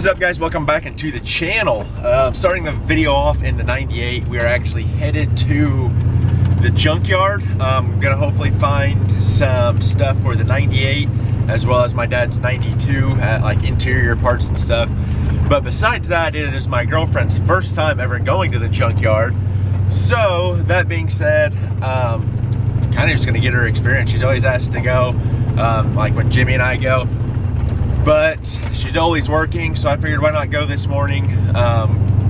What is up, guys? Welcome back into the channel. Starting the video off in the 98. We are actually headed to the junkyard. I'm gonna hopefully find some stuff for the 98 as well as my dad's 92, like interior parts and stuff. But besides that, it is my girlfriend's first time ever going to the junkyard. So that being said, kind of just gonna get her experience. She's always asked to go, like when Jimmy and I go, but she's always working, so I figured why not go this morning.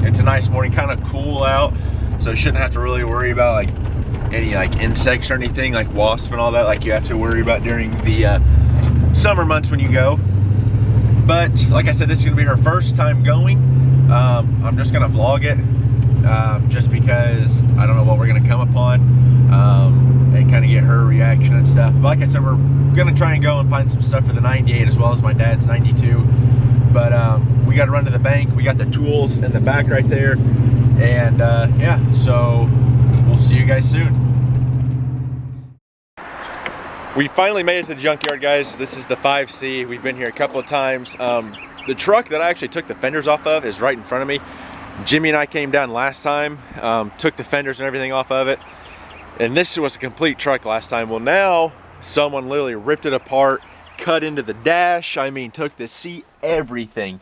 It's a nice morning, kind of cool out, so you shouldn't have to really worry about like any like insects or anything like wasps and all that like you have to worry about during the summer months when you go. But like I said, this is gonna be her first time going. I'm just gonna vlog it just because I don't know what we're gonna come upon and kind of get her reaction and stuff. But like I said, we're gonna try and go and find some stuff for the 98 as well as my dad's 92. But we got to run to the bank. We got the tools in the back right there, and yeah, so we'll see you guys soon. We finally made it to the junkyard, guys. This is the 5C. We've been here a couple of times. The truck that I actually took the fenders off of is right in front of me. Jimmy and I came down last time, took the fenders and everything off of it, and this was a complete truck last time. Well, now someone literally ripped it apart, cut into the dash, I mean took the seat, everything.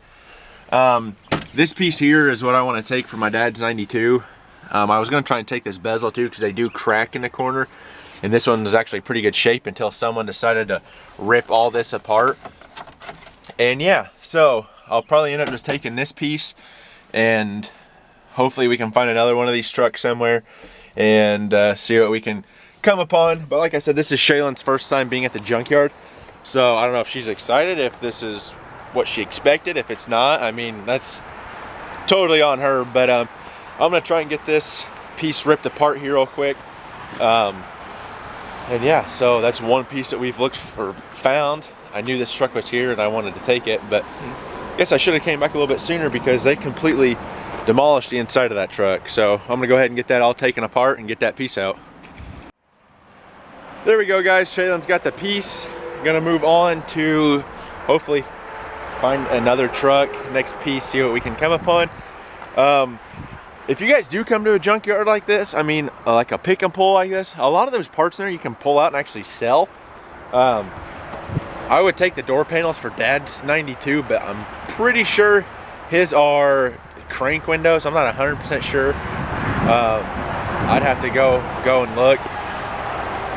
This piece here is what I want to take for my dad's 92. I was going to try and take this bezel too because they do crack in the corner, and this one is actually pretty good shape until someone decided to rip all this apart. And yeah, so I'll probably end up just taking this piece, and hopefully we can find another one of these trucks somewhere and see what we can come upon. But like I said, this is Shaylin's first time being at the junkyard, so I don't know if she's excited, if this is what she expected. If it's not, I mean, that's totally on her. But I'm gonna try and get this piece ripped apart here real quick. And yeah, so that's one piece that we've looked for, found. I knew this truck was here and I wanted to take it, but I guess I should have came back a little bit sooner because they completely demolished the inside of that truck. So I'm gonna go ahead and get that all taken apart and get that piece out. There we go, guys. Shaylin's got the piece. Gonna move on to hopefully find another truck, next piece, see what we can come upon. If you guys do come to a junkyard like this, I mean, like a pick and pull like this, a lot of those parts in there you can pull out and actually sell. I would take the door panels for Dad's 92, but I'm pretty sure his are crank windows. I'm not 100% sure. I'd have to go and look.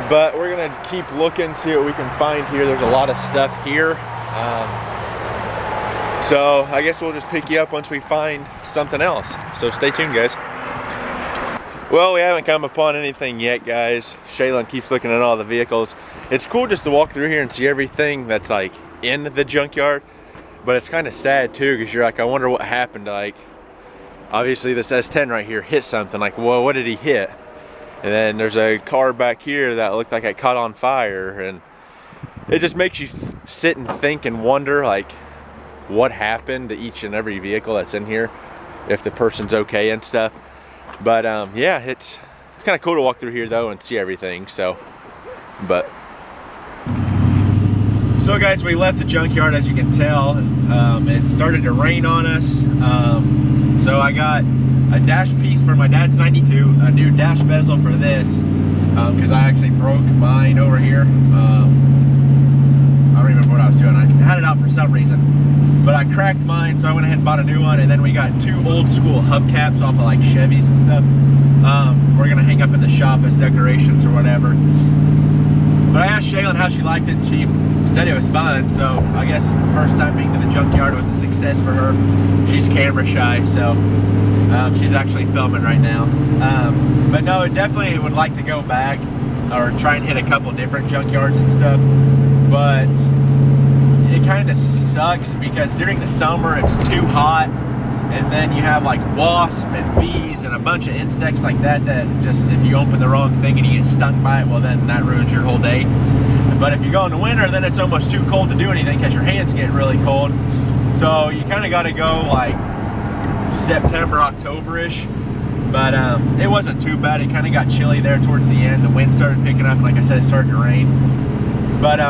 But we're gonna keep looking, see what we can find here. There's a lot of stuff here. So I guess we'll just pick you up once we find something else. So stay tuned, guys. Well, we haven't come upon anything yet, guys. Shaylin keeps looking at all the vehicles. It's cool just to walk through here and see everything that's like in the junkyard, but it's kind of sad too, because you're like, I wonder what happened. Like, obviously this S10 right here hit something. Like, well, what did he hit? And then there's a car back here that looked like it caught on fire, and it just makes you sit and think and wonder like what happened to each and every vehicle that's in here, if the person's okay and stuff. But yeah, it's kind of cool to walk through here though and see everything. So guys, we left the junkyard. As you can tell, it started to rain on us, so I got a dash piece for my dad's 92, a new dash bezel for this, because I actually broke mine over here. I don't remember what I was doing. I had it out for some reason, but I cracked mine, so I went ahead and bought a new one. And then we got two old school hubcaps off of like Chevys and stuff. We're gonna hang up in the shop as decorations or whatever. But I asked Shaylin how she liked it, and she said it was fun. So I guess the first time being to the junkyard was a success for her. She's camera shy, so she's actually filming right now. But no, it definitely would like to go back or try and hit a couple different junkyards and stuff. But it kind of sucks because during the summer it's too hot, and then you have like wasps and bees and a bunch of insects like that just, if you open the wrong thing and you get stung by it, well then that ruins your whole day. But if you go in the winter, then it's almost too cold to do anything because your hands get really cold. So you kind of got to go like September, October-ish. But it wasn't too bad. It kind of got chilly there towards the end. The wind started picking up, and like I said, it started to rain. But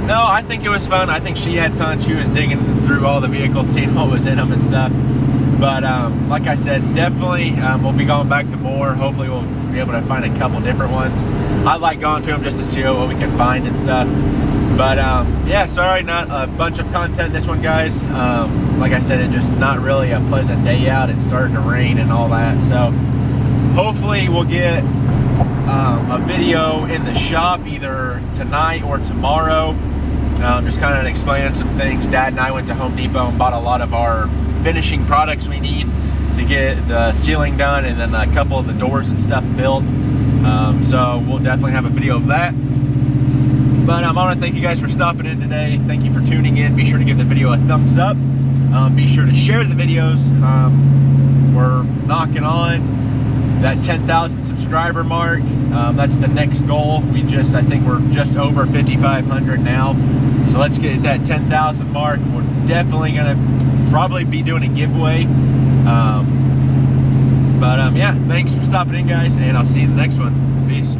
No, I think it was fun. I think she had fun. She was digging through all the vehicles, seeing what was in them and stuff. But like I said, definitely we'll be going back to more. Hopefully we'll be able to find a couple different ones. I like going to them just to see what we can find and stuff. But yeah, sorry, not a bunch of content this one, guys. Like I said, it's just not really a pleasant day out. It's starting to rain and all that. So hopefully we'll get a video in the shop either tonight or tomorrow. Just kind of explaining some things. Dad and I went to Home Depot and bought a lot of our finishing products we need to get the ceiling done, and then a couple of the doors and stuff built. So we'll definitely have a video of that. But I want to thank you guys for stopping in today. Thank you for tuning in. Be sure to give the video a thumbs up. Be sure to share the videos. We're knocking on that 10,000 subscriber mark. That's the next goal. I think we're just over 5,500 now. So let's get that 10,000 mark. We're definitely gonna probably be doing a giveaway. Yeah, thanks for stopping in, guys, and I'll see you in the next one. Peace.